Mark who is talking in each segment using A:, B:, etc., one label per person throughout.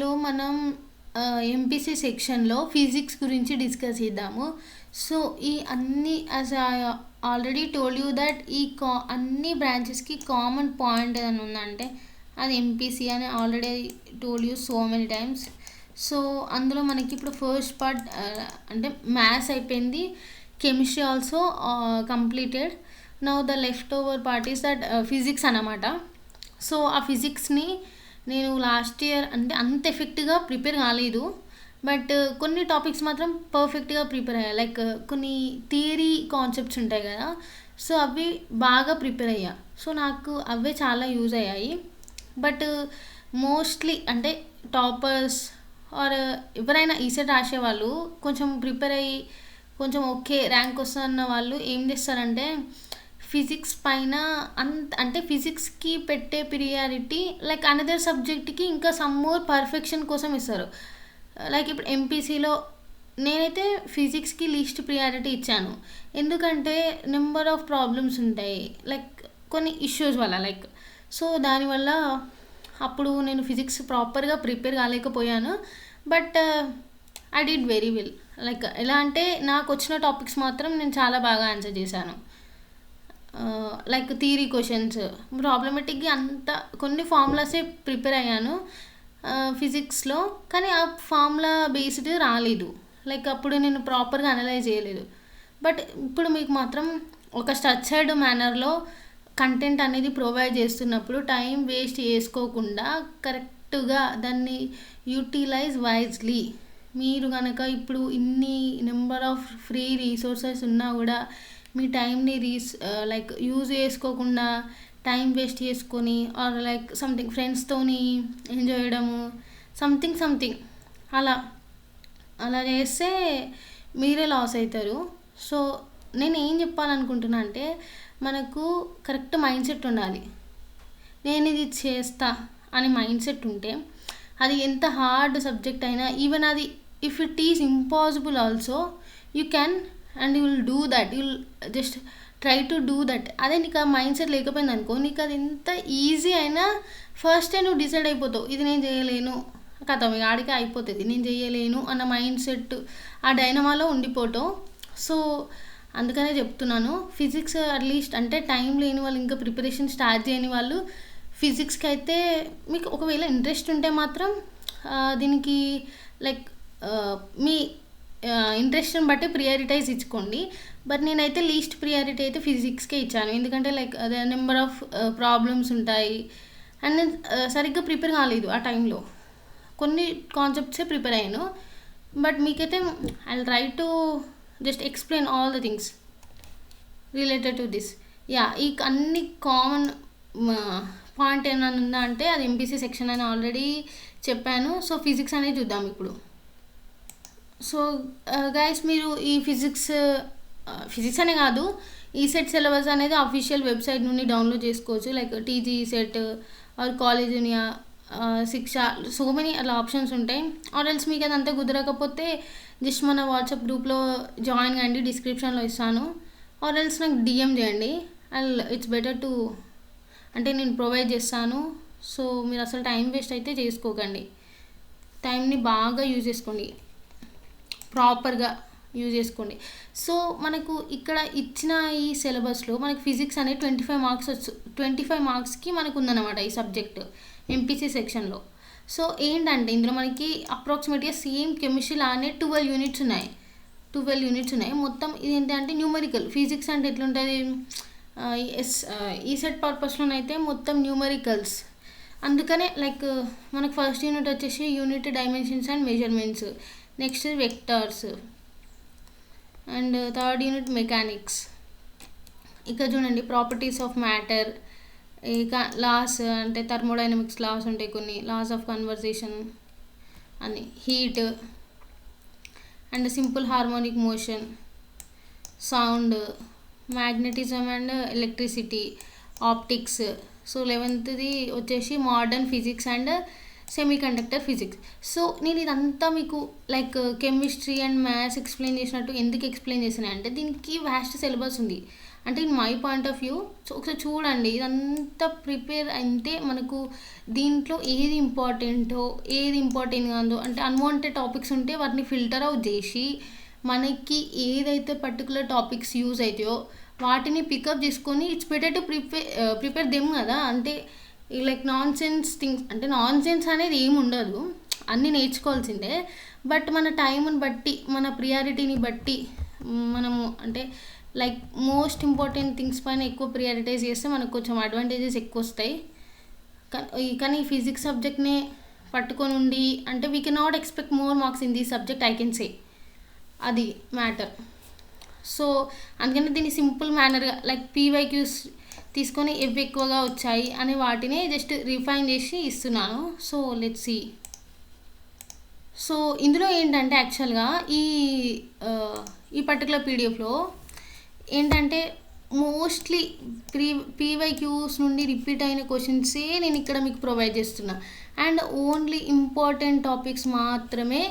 A: లో మనం ఎంపీసీ సెక్షన్లో ఫిజిక్స్ గురించి డిస్కస్ చేద్దాము. సో ఈ అన్ని as I already told you that అన్ని బ్రాంచెస్కి కామన్ పాయింట్ ఏదైనా ఉందంటే అది ఎంపీసీ అని already told you so many times. So అందులో మనకి ఇప్పుడు ఫస్ట్ పార్ట్ అంటే మ్యాథ్స్ అయిపోయింది, chemistry also completed. Now the left over part is that physics అన్నమాట. సో ఆ ఫిజిక్స్ని నేను లాస్ట్ ఇయర్ అంటే అంత ఎఫెక్ట్గా ప్రిపేర్ కాలేదు, బట్ కొన్ని టాపిక్స్ మాత్రం పర్ఫెక్ట్గా ప్రిపేర్ అయ్యా. లైక్ కొన్ని థియరీ కాన్సెప్ట్స్ ఉంటాయి కదా, సో అవి బాగా ప్రిపేర్ అయ్యా. సో నాకు అవే చాలా యూజ్ అయ్యాయి. బట్ మోస్ట్లీ అంటే టాపర్స్ ఆర్ ఎవరైనా ఈసెట్ రాసేవాళ్ళు కొంచెం ప్రిపేర్ అయ్యి కొంచెం ఓకే ర్యాంక్ వస్తున్న వాళ్ళు ఏం చేస్తారంటే ఫిజిక్స్ పైన అంటే ఫిజిక్స్కి పెట్టే ప్రియారిటీ లైక్ అనదర్ సబ్జెక్ట్కి ఇంకా సమ్ మోర్ పర్ఫెక్షన్ కోసం ఇస్తారు. లైక్ ఇప్పుడు ఎంపీసీలో నేనైతే ఫిజిక్స్కి లీస్ట్ ప్రియారిటీ ఇచ్చాను, ఎందుకంటే నెంబర్ ఆఫ్ ప్రాబ్లమ్స్ ఉంటాయి లైక్ కొన్ని ఇష్యూస్ వల్ల. లైక్ సో దానివల్ల అప్పుడు నేను ఫిజిక్స్ ప్రాపర్గా ప్రిపేర్ కాలేకపోయాను. But I did very well. Like ఎలా అంటే నాకు వచ్చిన టాపిక్స్ మాత్రం నేను చాలా బాగా ఆన్సర్ చేశాను. లైక్ థియరీ క్వశ్చన్స్ ప్రాబ్లమెటిక్గా అంత కొన్ని ఫార్ములాసే ప్రిపేర్ అయ్యాను ఫిజిక్స్లో, కానీ ఆ ఫార్ములా బేస్డ్ రాలేదు. లైక్ అప్పుడు నేను ప్రాపర్గా అనలైజ్ చేయలేదు. బట్ ఇప్పుడు మీకు మాత్రం ఒక స్ట్రక్చర్డ్ మేనర్లో కంటెంట్ అనేది ప్రొవైడ్ చేస్తున్నప్పుడు టైం వేస్ట్ చేసుకోకుండా కరెక్ట్గా దాన్ని యూటిలైజ్ వైజ్లీ మీరు కనుక ఇప్పుడు ఇన్ని నెంబర్ ఆఫ్ ఫ్రీ రీసోర్సెస్ ఉన్నా కూడా మీ టైంని లైక్ యూజ్ చేసుకోకుండా టైం వేస్ట్ చేసుకొని ఆర్ లైక్ సంథింగ్ ఫ్రెండ్స్తోని ఎంజాయ్ చేయడము సంథింగ్ అలా అలా చేస్తే మీరే లాస్ అవుతారు. సో నేను ఏం చెప్పాలనుకుంటున్నా అంటే మనకు కరెక్ట్ మైండ్ సెట్ ఉండాలి. నేను ఇది చేస్తా అనే మైండ్ సెట్ ఉంటే అది ఎంత హార్డ్ సబ్జెక్ట్ అయినా, ఈవెన్ అది if it is impossible also you can and you will do that, you will just try to do that. అదే నీకు ఆ మైండ్ సెట్ లేకపోయింది అనుకో, నీకు అది ఎంత ఈజీ అయినా ఫస్టే నువ్వు డిసైడ్ అయిపోతావు ఇది నేను చేయలేను, కథ ఆడికే అయిపోతుంది, నేను చేయలేను అన్న మైండ్ సెట్ ఆ డైనమాలో ఉండిపోతావు. సో అందుకనే చెప్తున్నాను ఫిజిక్స్ అట్లీస్ట్ అంటే టైం లేని వాళ్ళు ఇంకా ప్రిపరేషన్ స్టార్ట్ చేయని వాళ్ళు ఫిజిక్స్కి అయితే మీకు ఒకవేళ ఇంట్రెస్ట్ ఉంటే మాత్రం దీనికి లైక్ మీ ఇంట్రెస్ట్ని బట్టి ప్రియారిటైజ్ ఇచ్చుకోండి. బట్ నేనైతే లీస్ట్ ప్రియారిటీ అయితే ఫిజిక్స్కే ఇచ్చాను, ఎందుకంటే లైక్ అదే నెంబర్ ఆఫ్ ప్రాబ్లమ్స్ ఉంటాయి అండ్ నేను సరిగ్గా ప్రిపేర్ కాలేదు ఆ టైంలో, కొన్ని కాన్సెప్ట్సే ప్రిపేర్ అయ్యాను. బట్ మీకైతే I will try to just explain all the things related to this. ఈ అన్ని కామన్ పాయింట్ ఏమైనా ఉందా అంటే అది ఎంపీసీ సెక్షన్ అని ఆల్రెడీ చెప్పాను. సో ఫిజిక్స్ అనేది చూద్దాం ఇప్పుడు. సో గైస్ మీరు ఈ ఫిజిక్స్ అనే కాదు, ఈసెట్ సిలబస్ అనేది అఫీషియల్ వెబ్సైట్ నుండి డౌన్లోడ్ చేసుకోవచ్చు. Like TG ECET or college యూనియా శిక్ష, సో మెనీ అలా ఆప్షన్స్ ఉంటాయి. ఆర్ ఎల్స్ మీకు అదంతా కుదరకపోతే జస్ట్ మన వాట్సాప్ గ్రూప్లో జాయిన్ కండి, డిస్క్రిప్షన్లో ఇస్తాను. ఆర్ ఎల్స్ నాకు డిఎం చేయండి, ఇట్స్ బెటర్ టు అంటే నేను ప్రొవైడ్ చేస్తాను. సో మీరు అసలు టైం వేస్ట్ అయితే చేసుకోకండి, టైంని బాగా యూజ్ చేసుకోండి, ప్రాపర్గా యూజ్ చేసుకోండి. సో మనకు ఇక్కడ ఇచ్చిన ఈ సిలబస్లో మనకి ఫిజిక్స్ అనేది 25 మార్క్స్ 25 మార్క్స్కి మనకు ఉందన్నమాట ఈ సబ్జెక్ట్ ఎంపీసీ సెక్షన్లో. సో ఏంటంటే ఇందులో మనకి అప్రాక్సిమేట్గా సేమ్ కెమిస్ట్రీ లానే 12 యూనిట్స్ ఉన్నాయి. మొత్తం ఇది ఏంటంటే న్యూమరికల్. ఫిజిక్స్ అంటే ఎట్లుంటుంది ఈసెట్ పర్పస్లోనైతే మొత్తం న్యూమరికల్స్. అందుకనే లైక్ మనకు ఫస్ట్ యూనిట్ వచ్చేసి unit dimensions and measurements, next vectors and third unit mechanics. ఇక చూడండి ప్రాపర్టీస్ ఆఫ్ మ్యాటర్, ఇక లాస్ అంటే థర్మోడైనమిక్స్ లాస్ ఉంటాయి, కొన్ని లాస్ ఆఫ్ కన్వర్జేషన్ అని, heat and simple harmonic motion, sound, magnetism and electricity, optics. So 11th వచ్చేసి modern physics and semi conductor physics. So నేను ఇదంతా మీకు like chemistry and maths explain చేసినట్టు ఎందుకు ఎక్స్ప్లెయిన్ చేసినా అంటే దీనికి వాస్ట్ సిలబస్ ఉంది. అంటే in my point of view. So ఒకసారి చూడండి, ఇదంతా ప్రిపేర్ అంటే మనకు దీంట్లో ఏది ఇంపార్టెంటో ఏది ఇంపార్టెంట్ కాదో, అంటే అన్వాంటెడ్ టాపిక్స్ ఉంటే వాటిని ఫిల్టర్ అవుట్ చేసి మనకి ఏదైతే పర్టికులర్ టాపిక్స్ యూజ్ అవుతాయో వాటిని పికప్ చేసుకొని it's better to prepare them కదా. అంటే లైక్ నాన్ సెన్స్ థింగ్స్, అంటే నాన్ సెన్స్ అనేది ఏమి ఉండదు, అన్నీ నేర్చుకోవాల్సిందే. బట్ మన టైంని బట్టి మన ప్రియారిటీని బట్టి మనము అంటే లైక్ మోస్ట్ ఇంపార్టెంట్ థింగ్స్ పైన ఎక్కువ ప్రియారిటైజ్ చేస్తే మనకు కొంచెం అడ్వాంటేజెస్ ఎక్కువ వస్తాయి. కానీ ఈ ఫిజిక్స్ సబ్జెక్ట్ని పట్టుకొని ఉండి అంటే we can not expect more marks in this subject, I can say అది మ్యాటర్. సో అందుకని దీన్ని సింపుల్ మేనర్గా లైక్ పీవైక్యూస్ తీసుకొని ఎవి ఎక్కువగా వచ్చాయి అనే వాటిని జస్ట్ రిఫైన్ చేసి ఇస్తున్నాను. So let's see. సో ఇందులో ఏంటంటే యాక్చువల్గా ఈ పర్టికులర్ పీడిఎఫ్లో ఏంటంటే మోస్ట్లీ పీవైక్యూస్ నుండి రిపీట్ అయిన క్వశ్చన్సే నేను ఇక్కడ మీకు ప్రొవైడ్ చేస్తున్నా. అండ్ ఓన్లీ ఇంపార్టెంట్ టాపిక్స్ మాత్రమే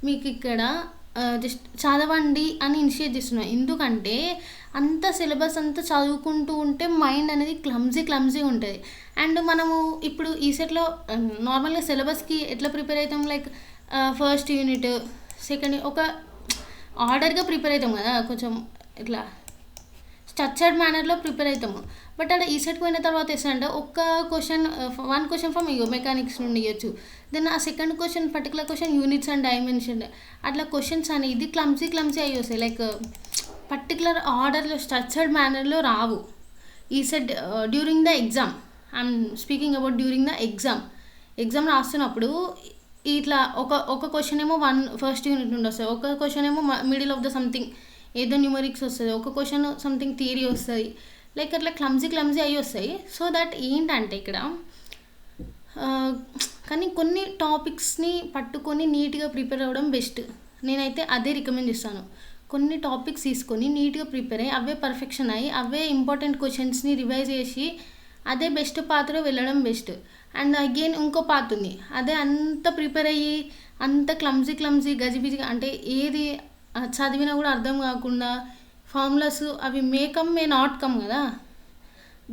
A: మీకు ఇక్కడ జస్ట్ చదవండి అని ఇనిషియేట్ చేస్తున్నాను. ఎందుకంటే అంత సిలబస్ అంతా చదువుకుంటూ ఉంటే మైండ్ అనేది క్లమ్జీ ఉంటుంది. అండ్ మనము ఇప్పుడు ఈ సెట్లో నార్మల్గా సిలబస్కి ఎట్లా ప్రిపేర్ అవుతాం, లైక్ ఫస్ట్ యూనిట్ సెకండ్ ఒక ఆర్డర్గా ప్రిపేర్ అవుతాం కదా, కొంచెం ఇట్లా స్ట్రక్చర్డ్ మేనర్లో ప్రిపేర్ అవుతాము. బట్ అక్కడ ఈ సెట్ పోయిన తర్వాత వేస్తానంటే ఒక్క వన్ క్వశ్చన్ ఫ్రమ్ మెకానిక్స్ నుండి ఇవ్వచ్చు. దెన్ ఆ second question particular question units and dimension, అట్లా క్వశ్చన్స్ అనేది క్లమ్సీ అయ్యి వస్తాయి. లైక్ పర్టికులర్ ఆర్డర్లో స్ట్రక్చర్డ్ మేనర్లో రావు ECET during the exam. I'm speaking about during the exam రాస్తున్నప్పుడు ఇట్లా ఒక క్వశ్చన్ ఏమో ఫస్ట్ యూనిట్ నుండి వస్తుంది, ఒక క్వశ్చన్ ఏమో మిడిల్ ఆఫ్ ద సంథింగ్ ఏదో న్యూమరిక్స్ వస్తుంది, ఒక క్వశ్చన్ సంథింగ్ థియరీ వస్తుంది, లైక్ అట్లా క్లమ్జీ అయ్యి వస్తాయి. సో దట్ ఏంటంటే ఇక్కడ కానీ కొన్ని టాపిక్స్ని పట్టుకొని నీట్గా ప్రిపేర్ అవ్వడం బెస్ట్. నేనైతే అదే రికమెండ్ చేస్తాను. కొన్ని టాపిక్స్ తీసుకొని నీట్గా ప్రిపేర్ అయ్యి అవే పర్ఫెక్షన్ అయ్యి అవే ఇంపార్టెంట్ క్వశ్చన్స్ని రివైజ్ చేసి అదే బెస్ట్ పాత్రలో వెళ్ళడం బెస్ట్. అండ్ అగైన్ ఇంకో పాత్ ఉంది, అదే అంత ప్రిపేర్ అయ్యి అంత క్లమ్జీ గజిబిజిగా అంటే ఏది చదివినా కూడా అర్థం కాకుండా ఫార్ములాస్ అవి మే నాట్ కమ్ కదా.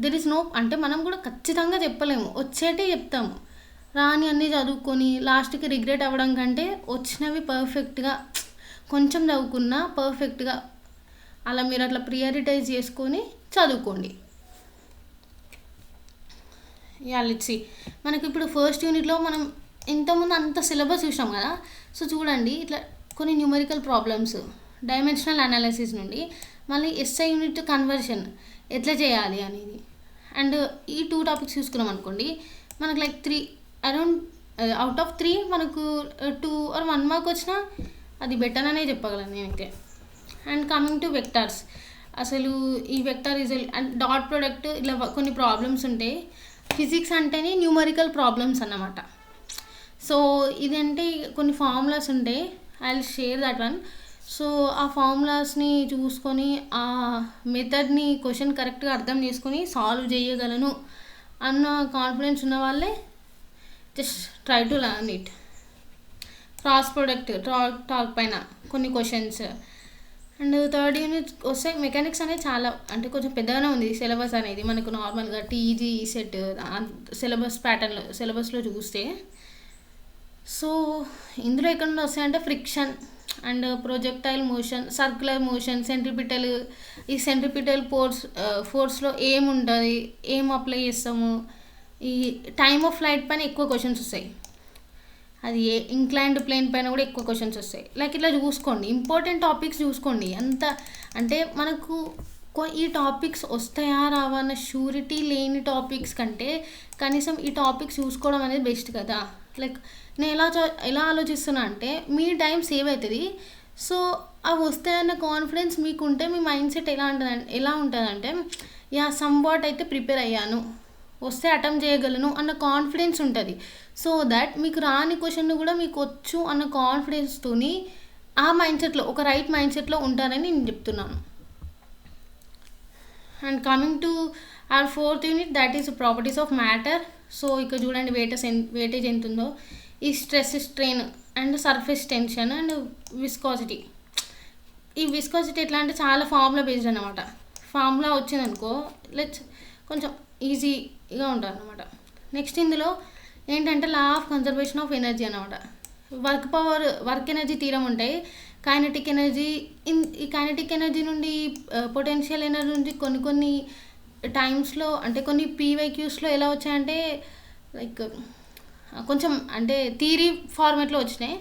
A: దెర్ ఇస్ నో అంటే మనం కూడా ఖచ్చితంగా చెప్పలేము, వచ్చేటే చెప్తాము. రాని అన్నీ చదువుకొని లాస్ట్కి రిగ్రెట్ అవ్వడం కంటే వచ్చినవి పర్ఫెక్ట్గా కొంచెం చదువుకున్నా పర్ఫెక్ట్గా అలా మీరు అట్లా ప్రియారిటైజ్ చేసుకొని చదువుకోండి. Let's see. మనకి ఇప్పుడు ఫస్ట్ యూనిట్లో మనం ఇంతకుముందు అంత సిలబస్ చూసాం కదా. సో చూడండి, ఇట్లా కొన్ని న్యూమరికల్ ప్రాబ్లమ్స్ డైమెన్షనల్ అనాలిసిస్ నుండి మళ్ళీ ఎస్ఐ యూనిట్ కన్వర్షన్ ఎట్లా చేయాలి అనేది. అండ్ ఈ 2 టాపిక్స్ చూసుకున్నాం అనుకోండి, మనకు లైక్ 3 అరౌండ్ అవుట్ ఆఫ్ 3 మనకు 2 or 1 మార్క్ వచ్చినా అది బెటర్ అనే చెప్పగలను నేనైతే. అండ్ కమింగ్ టు వెక్టార్స్, అసలు ఈ vector result and dot product ఇట్లా కొన్ని ప్రాబ్లమ్స్ ఉంటాయి. ఫిజిక్స్ అంటేనే న్యూమరికల్ ప్రాబ్లమ్స్ అన్నమాట. సో ఇదంటే కొన్ని ఫార్ములాస్ ఉంటాయి, I will share that one. So ఆ ఫార్ములాస్ని చూసుకొని ఆ మెథడ్ని క్వశ్చన్ కరెక్ట్గా అర్థం చేసుకొని సాల్వ్ చేయగలను అన్న కాన్ఫిడెన్స్ ఉన్న వాళ్ళే just try to learn it. Cross product talk పైన కొన్ని క్వశ్చన్స్. అండ్ థర్డ్ యూనిట్ వస్తే మెకానిక్స్ అనేది చాలా అంటే కొంచెం పెద్దగానే ఉంది సిలబస్ అనేది. మనకు నార్మల్గా టీజీ సెట్ సిలబస్లో చూస్తే. సో ఇందులో ఎక్కడ నుండి వస్తాయంటే friction and projectile motion, circular motion, centripetal. ఈ సెంట్రిపిటల్ ఫోర్స్లో ఏముంటుంది, ఏం అప్లై చేస్తాము, ఈ టైమ్ ఆఫ్ ఫ్లైట్ పైన ఎక్కువ క్వశ్చన్స్ వస్తాయి. అది ఇంక్లైన్డ్ ప్లేన్ పైన కూడా ఎక్కువ క్వశ్చన్స్ వస్తాయి. లైక్ ఇట్లా చూసుకోండి, ఇంపార్టెంట్ టాపిక్స్ చూసుకోండి. అంత అంటే మనకు ఈ టాపిక్స్ వస్తాయా రావా అన్న షూరిటీ లేని టాపిక్స్ కంటే కనీసం ఈ టాపిక్స్ చూసుకోవడం అనేది బెస్ట్ కదా. లైక్ నేను ఎలా ఆలోచిస్తున్నా అంటే మీ టైం సేవ్ అవుతుంది. సో అవి వస్తాయన్న కాన్ఫిడెన్స్ మీకు ఉంటే మీ మైండ్ సెట్ ఎలా ఉంటుందంటే సమ్వాట్ అయితే ప్రిపేర్ అయ్యాను, వస్తే అటెంప్ట్ చేయగలను అన్న కాన్ఫిడెన్స్ ఉంటుంది. సో దట్ మీకు రాని క్వశ్చన్ కూడా మీకు వచ్చు అన్న కాన్ఫిడెన్స్తోని ఆ మైండ్ సెట్లో ఒక రైట్ మైండ్ సెట్లో ఉంటారని నేను చెప్తున్నాను. And coming to our fourth unit, that is properties of matter. So ఇక్కడ చూడండి వెయిటేజ్ ఎంత ఉందో. ఈ stress, strain and surface tension and viscosity. ఈ విస్కాసిటీ ఎట్లా అంటే చాలా ఫార్ములా బేస్డ్ అనమాట. ఫార్ములా వచ్చిందనుకో లెట్స్ కొంచెం ఈజీగా ఉంటుంది అనమాట. నెక్స్ట్ ఇందులో ఏంటంటే law of conservation of energy అనమాట. వర్క్ ఎనర్జీ తీరం ఉంటాయి, కైనెటిక్ ఎనర్జీ. ఈ కైనెటిక్ ఎనర్జీ నుండి పొటెన్షియల్ ఎనర్జీ నుండి కొన్ని టైమ్స్లో అంటే కొన్ని పీవైక్యూస్లో ఎలా వచ్చాయంటే లైక్ కొంచెం అంటే థియరీ ఫార్మేట్లో వచ్చినాయి.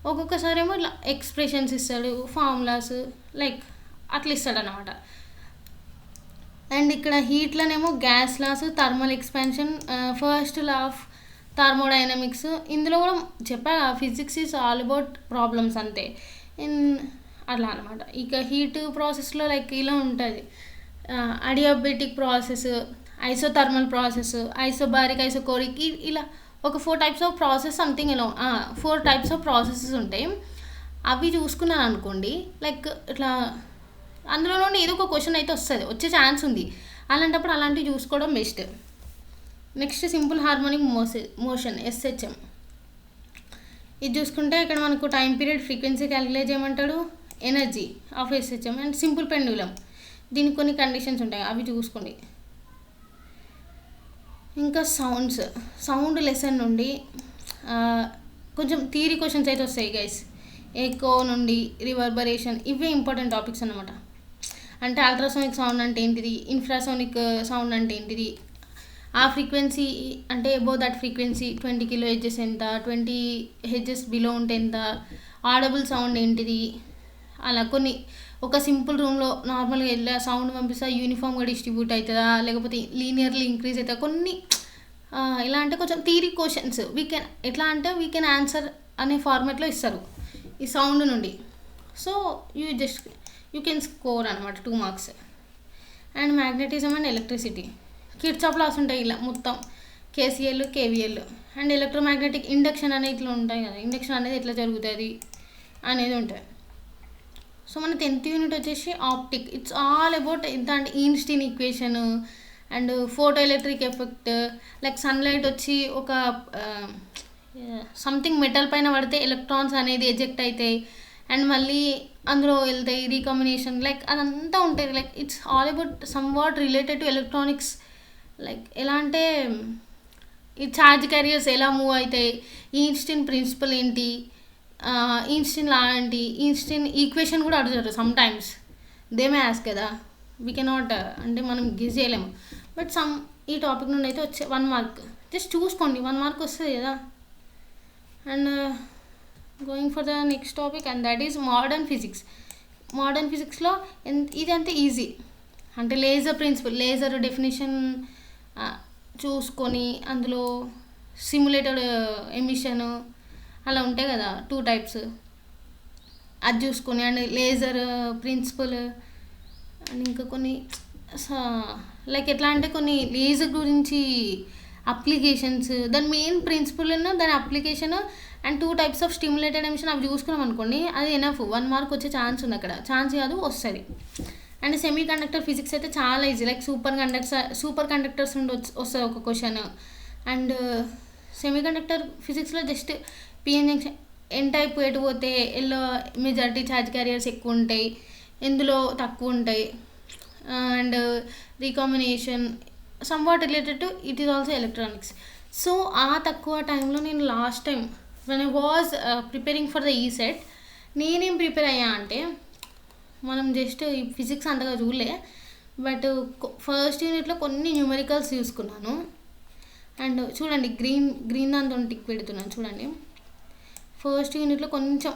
A: ఒక్కొక్కసారి ఏమో ఇట్లా ఎక్స్ప్రెషన్స్ ఇస్తాడు, ఫార్ములాస్ లైక్ అట్లా ఇస్తాడు అనమాట. అండ్ ఇక్కడ హీట్లోనేమో gas laws, thermal expansion, first law of thermodynamics. ఇందులో కూడా చెప్పా physics is all about problems అంతే అట్లా అనమాట. ఇక హీట్ ప్రాసెస్లో లైక్ ఇలా ఉంటుంది, adiabatic process, isothermal process, isobaric, isochoric, ఇలా ఒక 4 టైప్స్ ఆఫ్ ప్రాసెస్ సంథింగ్ ఇలా 4 టైప్స్ ఆఫ్ ప్రాసెసెస్ ఉంటాయి. అవి చూసుకున్నాను అనుకోండి లైక్ ఇట్లా అందులో నుండి ఏదో ఒక క్వశ్చన్ అయితే వచ్చే ఛాన్స్ ఉంది. అలాంటప్పుడు అలాంటివి చూసుకోవడం best. Next simple harmonic motion SHM. ఇది చూసుకుంటే ఇక్కడ మనకు టైం పీరియడ్, ఫ్రీక్వెన్సీ క్యాలిక్యులేట్ చేయమంటాడు, energy of SHM and simple pendulum. దీనికి కొన్ని కండిషన్స్ ఉంటాయి, అవి చూసుకోండి. ఇంకా సౌండ్ లెసన్ నుండి కొంచెం థియరీ క్వశ్చన్స్ అయితే వస్తాయి గైస్. ఎకో నుండి రివర్బరేషన్, ఇవే ఇంపార్టెంట్ టాపిక్స్ అనమాట. అంటే అల్ట్రాసోనిక్ సౌండ్ అంటే ఏంటిది, ఇన్ఫ్రాసోనిక్ సౌండ్ అంటే ఏంటిది, ఆ ఫ్రీక్వెన్సీ అంటే అబౌవ్ దట్ ఫ్రీక్వెన్సీ 20 kHz ఎంత, 20 Hz బిలో ఉంటే ఎంత, ఆడబుల్ సౌండ్ ఏంటిది, అలా కొన్ని ఒక సింపుల్ రూమ్లో నార్మల్గా వెళ్ళా సౌండ్ పంపిస్తా యూనిఫామ్గా డిస్ట్రిబ్యూట్ అవుతుందా లేకపోతే లీనియర్లీ ఇంక్రీజ్ అవుతుందా, కొన్ని ఎలా అంటే కొంచెం థియరీ క్వశ్చన్స్ ఎట్లా అంటే వీ కెన్ ఆన్సర్ అనే ఫార్మాట్లో ఇస్తారు ఈ సౌండ్ నుండి. సో యూ కెన్ స్కోర్ అనమాట 2 marks. And magnetism and electricity, Kirchhoff laws ఉంటాయి ఇలా మొత్తం, KCL, KVL. And electromagnetic induction అనేది ఇట్లా ఉంటాయి కదా, ఇండక్షన్ అనేది ఎట్లా జరుగుతుంది అనేది ఉంటుంది. సో మన 10th యూనిట్ వచ్చేసి ఆప్టిక్. ఇట్స్ ఆల్ అబౌట్ ఎంత అంటే Einstein equation and photo electric effect. Like sunlight వచ్చి ఒక సంథింగ్ మెటల్ పైన పడితే ఎలక్ట్రాన్స్ అనేది ఎజెక్ట్ అవుతాయి అండ్ మళ్ళీ అందులో వెళ్తాయి రీకాంబినేషన్, లైక్ అదంతా ఉంటుంది. Like it's all about some what related to electronics. Like ఎలా అంటే ఈ ఛార్జ్ క్యారియర్స్ ఎలా మూవ్ అవుతాయి, ఈన్స్టీన్ ప్రిన్సిపల్ ఏంటి, ఈన్స్టీన్ లా ఏంటి, ఈన్స్టీన్ ఈక్వేషన్ కూడా అడుగుతారు some times. They may ask కదా, వీ కెనాట్ అంటే మనం గెస్ చేయలేము. బట్ ఈ టాపిక్ నుండి అయితే వచ్చే 1 mark జస్ట్ చూసుకోండి, 1 mark వస్తుంది కదా. And going for the next topic and that is modern physics. Modern ఫిజిక్స్లో ఇది అంతే ఈజీ అంటే లేజర్ ప్రిన్సిపల్, లేజర్ డెఫినేషన్ చూసుకొని అందులో సిమ్యులేటెడ్ ఎమిషన్ అలా ఉంటాయి కదా 2 types, అది చూసుకొని అండ్ లేజర్ ప్రిన్సిపల్ అండ్ ఇంకా కొన్ని లైక్ ఎట్లా అంటే కొన్ని లేజర్ గురించి అప్లికేషన్స్, దాని మెయిన్ ప్రిన్సిపల్ దాని application and 2 types of stimulated emission అవి చూసుకున్నాం అనుకోండి అది ఎనఫ్. 1 mark వచ్చే ఛాన్స్ ఉంది అక్కడ, ఛాన్స్ కాదు వస్తుంది. అండ్ సెమీ కండక్టర్ ఫిజిక్స్ అయితే చాలా ఈజీ, లైక్ సూపర్ కండక్టర్స్ నుండి వస్తుంది ఒక క్వశ్చన్. అండ్ సెమీ కండక్టర్ ఫిజిక్స్లో just PN junction N type ఎటు పోతే ఎల్లో మెజారిటీ ఛార్జ్ క్యారియర్స్ ఎక్కువ ఉంటాయి, ఎందులో తక్కువ ఉంటాయి, and recombination some what related to it is also electronics. So ఆ తక్కువ టైంలో నేను last time when I was preparing for the ECET నేనేం ప్రిపేర్ అయ్యా అంటే మనం జస్ట్ ఈ ఫిజిక్స్ అంతగా చూడలే, బట్ ఫస్ట్ యూనిట్లో కొన్ని న్యూమెరికల్స్ చూసుకున్నాను. అండ్ చూడండి గ్రీన్ దాంతో టిక్ పెడుతున్నాను చూడండి. ఫస్ట్ యూనిట్లో కొంచెం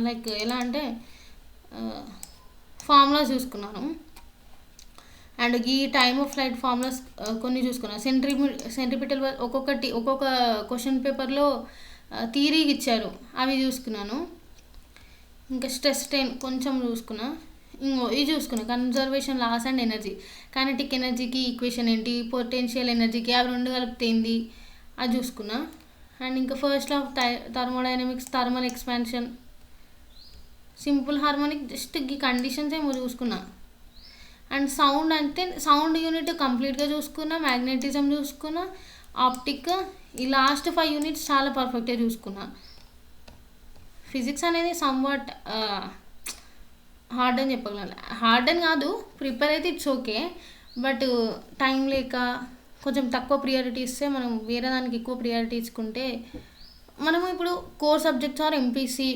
A: లైక్ ఎలా అంటే ఫార్ములాస్ చూసుకున్నాను అండ్ ఈ టైమ్ ఆఫ్ ఫ్లైట్ ఫార్ములాస్ కొన్ని చూసుకున్నాను. సెంట్రిపిటల్ ఒక్కొక్క క్వశ్చన్ పేపర్లో థియరీకి ఇచ్చారు, అవి చూసుకున్నాను. ఇంకా స్ట్రెస్ స్ట్రెయిన్ కొంచెం చూసుకున్నా. ఇవి చూసుకున్నా conservation laws and energy, kinetic ఎనర్జీకి ఈక్వేషన్ ఏంటి, పొటెన్షియల్ ఎనర్జీకి అవి 2 కలిపితే ఏంది అది చూసుకున్నా. అండ్ ఇంకా first of thermodynamics, thermal expansion, simple harmonic just ఈ కండిషన్స్ ఏమో చూసుకున్నా. అండ్ సౌండ్ అంటే సౌండ్ యూనిట్ కంప్లీట్గా చూసుకున్నా, మ్యాగ్నెటిజం చూసుకున్నా, ఆప్టిక్, ఈ లాస్ట్ 5 units చాలా పర్ఫెక్ట్గా చూసుకున్నా. ఫిజిక్స్ అనేది సమ్వాట్ హార్డ్ అని చెప్పగలను. హార్డ్ అని కాదు, ప్రిపేర్ అయితే ఇట్స్ ఓకే. బట్ టైం లేక కొంచెం తక్కువ ప్రియారిటీ ఇస్తే, మనం వేరే దానికి ఎక్కువ ప్రియారిటీ ఇచ్చుకుంటే, మనము ఇప్పుడు core subjects or MPC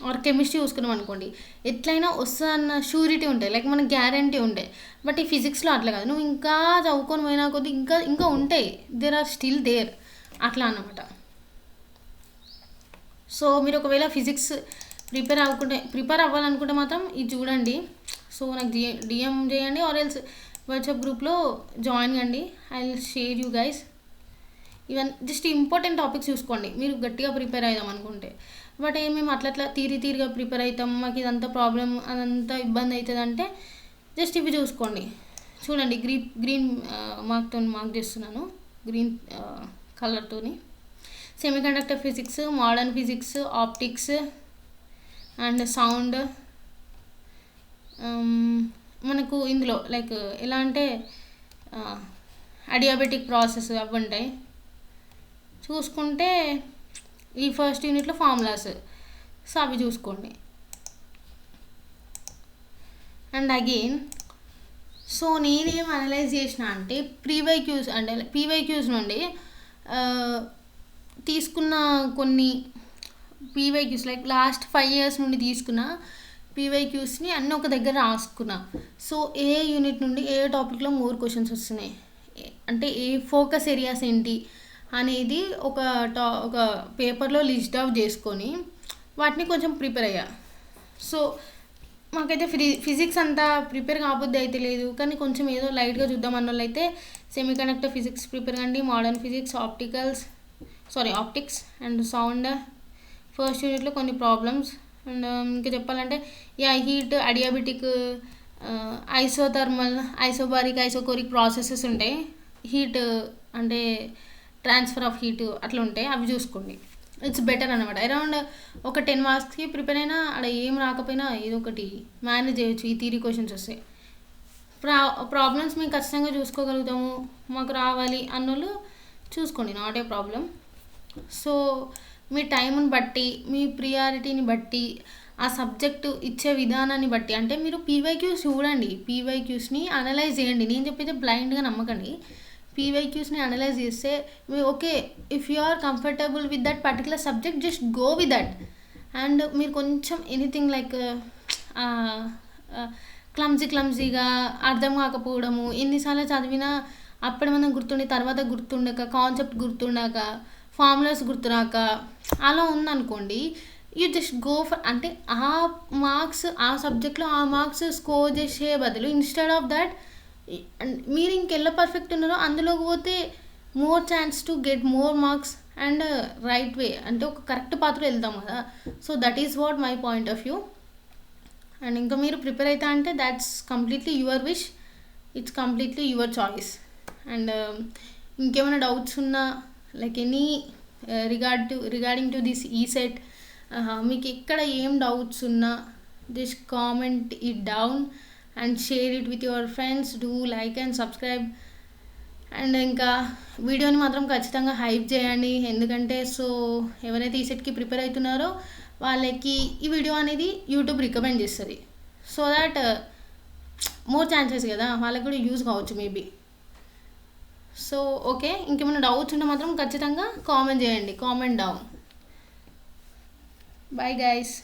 A: or chemistry చూసుకున్నాం అనుకోండి, ఎట్లయినా వస్తుందన్న షూరిటీ ఉంటాయి, లైక్ మనకు గ్యారంటీ ఉంటాయి. బట్ ఈ ఫిజిక్స్లో అట్లా కాదు, నువ్వు ఇంకా చదువుకొని పోయినా కొద్దీ ఇంకా ఇంకా ఉంటాయి, దేర్ ఆర్ స్టిల్ దేర్, అట్లా అన్నమాట. సో మీరు ఒకవేళ ఫిజిక్స్ ప్రిపేర్ అవ్వాలనుకుంటే మాత్రం ఇది చూడండి. సో నాకు డిఎం చేయండి, ఆర్ ఎల్స్ వాట్సాప్ గ్రూప్లో జాయిన్ కండి. I will share you guys. Even just important topics చూసుకోండి మీరు గట్టిగా ప్రిపేర్ అవుదాం అనుకుంటే. బట్ మేము అట్లా తీరిగా ప్రిపేర్ అవుతాం, మాకు ఇదంతా ప్రాబ్లం, అదంతా ఇబ్బంది అవుతుంది అంటే జస్ట్ ఇవి చూసుకోండి. చూడండి, గ్రీన్ మార్క్తో మార్క్ చేస్తున్నాను, గ్రీన్ కలర్తోని. Semiconductor physics, modern physics, optics and sound. మనకు ఇందులో లైక్ ఎలా అంటే అడియాబెటిక్ ప్రాసెస్ అవి ఉంటాయి. చూసుకుంటే ఈ ఫస్ట్ యూనిట్లో ఫార్ములాస్, సో అవి చూసుకోండి. అండ్ అగైన్, సో నేనేం అనలైజ్ చేసిన అంటే ప్రీవైక్యూస్ అంటే పీవైక్యూస్ నుండి తీసుకున్న కొన్ని పీవైక్యూస్, లైక్ లాస్ట్ 5 years నుండి తీసుకున్న పీవైక్యూస్ని అన్నీ ఒక దగ్గర రాసుకున్నా. సో ఏ యూనిట్ నుండి ఏ టాపిక్లో మోర్ క్వశ్చన్స్ వస్తున్నాయి, అంటే ఏ ఫోకస్ ఏరియాస్ ఏంటి అనేది ఒక పేపర్లో లిస్ట్ అవుట్ చేసుకొని వాటిని కొంచెం ప్రిపేర్ అయ్యా. సో మాకైతే ఫిజిక్స్ అంతా ప్రిపేర్ కాబుద్ది అయితే లేదు, కానీ కొంచెం ఏదో లైట్గా చూద్దాం అన్న వాళ్ళు అయితే సెమీకండక్టర్ ఫిజిక్స్ ప్రిపేర్ కండి, modern physics, optics and sound. First యూనిట్లో కొన్ని ప్రాబ్లమ్స్. అండ్ ఇంకా చెప్పాలంటే heat, adiabatic, isothermal, isobaric, isochoric processes ఉంటాయి. హీట్ అంటే ట్రాన్స్ఫర్ ఆఫ్ హీట్ అట్లా ఉంటాయి, అవి చూసుకోండి. ఇట్స్ బెటర్ అనమాట. అరౌండ్ ఒక 10 marksకి ప్రిపేర్ అయినా అక్కడ ఏం రాకపోయినా ఏదో ఒకటి మేనేజ్ చేయొచ్చు. ఈ థియరీ క్వశ్చన్స్ వస్తాయి. ప్రాబ్లమ్స్ మేము ఖచ్చితంగా చూసుకోగలుగుతాము, మాకు రావాలి అన్నోళ్ళు చూసుకోండి, నాట్ ఏ ప్రాబ్లం. సో మీ టైంని బట్టి, మీ ప్రియారిటీని బట్టి, ఆ సబ్జెక్టు ఇచ్చే విధానాన్ని బట్టి, అంటే మీరు పీవైక్యూస్ చూడండి, పీవైక్యూస్ని అనలైజ్ చేయండి. నేను చెప్పేది బ్లైండ్గా నమ్మకండి. పీవైక్యూస్ని అనలైజ్ చేస్తే okay, if you are comfortable with that particular subject, just go with that. And మీరు కొంచెం ఎనీథింగ్ లైక్ క్లమ్జీగా అర్థం కాకపోవడము, ఎన్నిసార్లు చదివినా అప్పుడు మనం గుర్తుండే తర్వాత గుర్తుండక, కాన్సెప్ట్ గుర్తుండక, ఫార్ములాస్ గుర్తురాక అలా ఉందనుకోండి, యూ జస్ట్ గో ఫర్, అంటే ఆ మార్క్స్ ఆ సబ్జెక్ట్లో ఆ మార్క్స్ స్కోర్ చేసే బదులు ఇన్స్టెడ్ ఆఫ్ దట్ మీరు ఇంకెలా పర్ఫెక్ట్ ఉన్నారో అందులోకి పోతే more chance to get more marks and right way, అంటే ఒక కరెక్ట్ పాత్ర వెళ్తాం కదా. So that is what my point of view. And ఇంకా మీరు ప్రిపేర్ అవుతా అంటే that's completely your wish, it's completely your choice. And ఇంకేమైనా డౌట్స్ ఉన్నా, like any regarding to this ECET, మీకు ఎక్కడ ఏం డౌట్స్ ఉన్నా just comment it down and share it with your friends. Do like and subscribe. And ఇంకా వీడియోని మాత్రం ఖచ్చితంగా హైప్ చేయండి, ఎందుకంటే సో ఎవరైతే ఈసెట్కి ప్రిపేర్ అవుతున్నారో వాళ్ళకి ఈ వీడియో అనేది యూట్యూబ్ రికమెండ్ చేస్తుంది. సో దాట్ మోర్ ఛాన్సెస్ కదా, వాళ్ళకి కూడా యూజ్ కావచ్చు మేబీ. సో ఓకే, ఇంకేమైనా డౌట్స్ ఉంటే మాత్రం ఖచ్చితంగా కామెంట్ చేయండి, కామెంట్ డౌన్. Bye guys.